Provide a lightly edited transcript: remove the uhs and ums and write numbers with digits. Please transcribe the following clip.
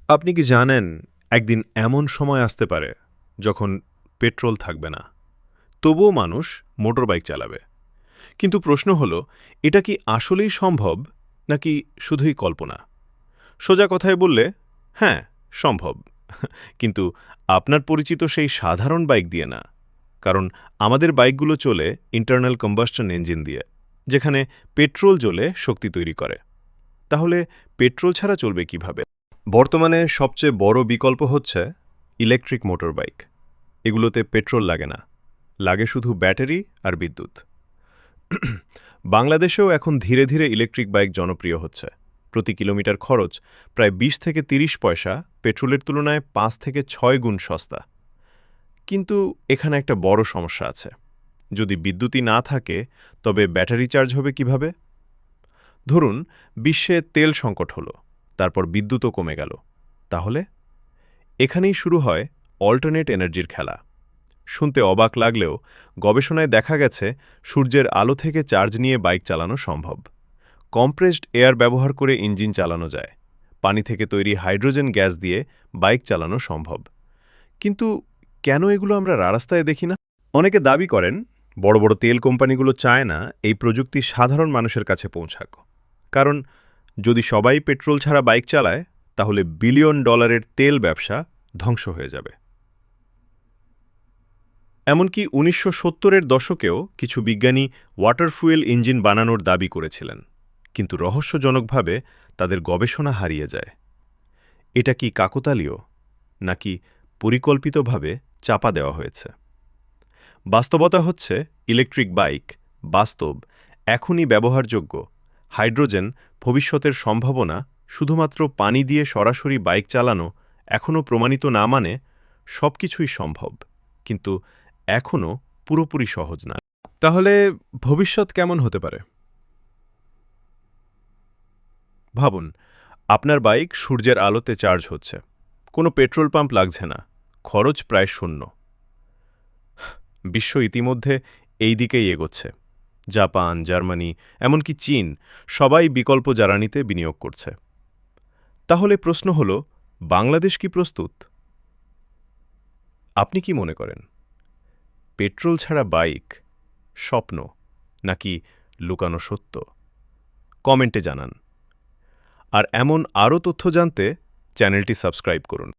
আপনি কি জানেন একদিন এমন সময় আসতে পারে যখন পেট্রোল থাকবে না, তবুও মানুষ মোটরবাইক চালাবে? কিন্তু প্রশ্ন হলো, এটা কি আসলেই সম্ভব নাকি শুধুই কল্পনা? সোজা কথায় বললে, হ্যাঁ, সম্ভব। কিন্তু আপনার পরিচিত সেই সাধারণ বাইক দিয়ে না। কারণ আমাদের বাইকগুলো চলে ইন্টারনাল কম্বাসশন ইঞ্জিন দিয়ে, যেখানে পেট্রোল জ্বলে শক্তি তৈরি করে। তাহলে পেট্রোল ছাড়া চলবে কিভাবে? বর্তমানে সবচেয়ে বড় বিকল্প হচ্ছে ইলেকট্রিক মোটরবাইক। এগুলোতে পেট্রোল লাগে না, লাগে শুধু ব্যাটারি আর বিদ্যুৎ। বাংলাদেশেও এখন ধীরে ধীরে ইলেকট্রিক বাইক জনপ্রিয় হচ্ছে। প্রতি কিলোমিটার খরচ প্রায় ২০ থেকে ৩০ পয়সা, পেট্রোলের তুলনায় ৫ থেকে ৬ গুণ সস্তা। কিন্তু এখানে একটা বড় সমস্যা আছে। যদি বিদ্যুৎই না থাকে, তবে ব্যাটারি চার্জ হবে কিভাবে? ধরুন, বিশ্বে তেল সংকট হলো, তারপর বিদ্যুৎও কমে গেল। তাহলে এখানেই শুরু হয় অল্টারনেট এনার্জির খেলা। শুনতে অবাক লাগলেও গবেষণায় দেখা গেছে সূর্যের আলো থেকে চার্জ নিয়ে বাইক চালানো সম্ভব। কম্প্রেসড এয়ার ব্যবহার করে ইঞ্জিন চালানো যায়। পানি থেকে তৈরি হাইড্রোজেন গ্যাস দিয়ে বাইক চালানো সম্ভব। কিন্তু কেন এগুলো আমরা রাস্তায় দেখি না? অনেকে দাবি করেন বড় বড় তেল কোম্পানিগুলো চায় না এই প্রযুক্তি সাধারণ মানুষের কাছে পৌঁছাক। কারণ যদি সবাই পেট্রোল ছাড়া বাইক চালায়, তাহলে বিলিয়ন ডলারের তেল ব্যবসা ধ্বংস হয়ে যাবে। এমনকি ১৯৭০-এর দশকেও কিছু বিজ্ঞানী ওয়াটার ফুয়েল ইঞ্জিন বানানোর দাবি করেছিলেন, কিন্তু রহস্যজনকভাবে তাদের গবেষণা হারিয়ে যায়। এটা কি কাকতালীয়, নাকি পরিকল্পিতভাবে চাপা দেওয়া হয়েছে? বাস্তবতা হচ্ছে, ইলেকট্রিক বাইক বাস্তব, এখনই ব্যবহারযোগ্য। হাইড্রোজেন ভবিষ্যতের সম্ভাবনা। শুধুমাত্র পানি দিয়ে সরাসরি বাইক চালানো এখনও প্রমাণিত না, মানে সবকিছুই সম্ভব, কিন্তু এখনও পুরোপুরি সহজ না। তাহলে ভবিষ্যৎ কেমন হতে পারে? ভাবুন, আপনার বাইক সূর্যের আলোতে চার্জ হচ্ছে, কোনো পেট্রোল পাম্প লাগছে না, খরচ প্রায় শূন্য। বিশ্ব ইতিমধ্যে এই দিকেই এগোচ্ছে। জাপান, জার্মানি, এমনকি চীন সবাই বিকল্প জ্বালানিতে বিনিয়োগ করছে। তাহলে প্রশ্ন হল, বাংলাদেশ কি প্রস্তুত? আপনি কি মনে করেন, পেট্রোল ছাড়া বাইক স্বপ্ন নাকি লুকানো সত্য? কমেন্টে জানান। আর এমন আরও তথ্য জানতে চ্যানেলটি সাবস্ক্রাইব করুন।